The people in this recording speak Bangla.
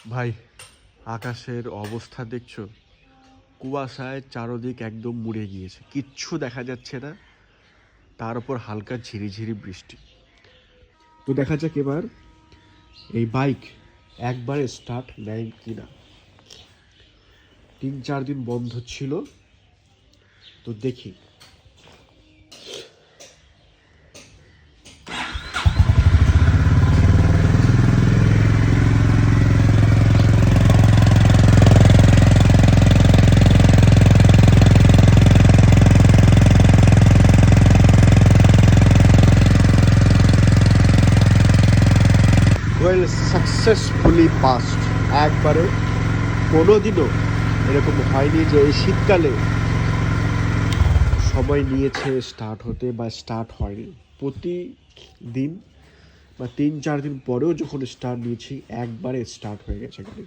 ভাই, আকাশের অবস্থা দেখছো? কুয়াশায় চারদিক একদম মুড়ে গিয়েছে, কিচ্ছু দেখা যাচ্ছে না। তার উপর হালকা ঝিরিঝিরি বৃষ্টি। তো দেখা যাক এবার এই বাইক একবারে স্টার্ট নেয় কিনা। 3-4 দিন বন্ধ ছিল, তো দেখি। Well, successfully past. একবারে কোনোদিনও এরকম হয়নি যে এই শীতকালে সময় নিয়েছে স্টার্ট হতে বা স্টার্ট হয়নি। প্রতিদিন বা 3-4 দিন পরেও যখন স্টার্ট নিয়েছি একবারে স্টার্ট হয়ে গেছে গাড়ি।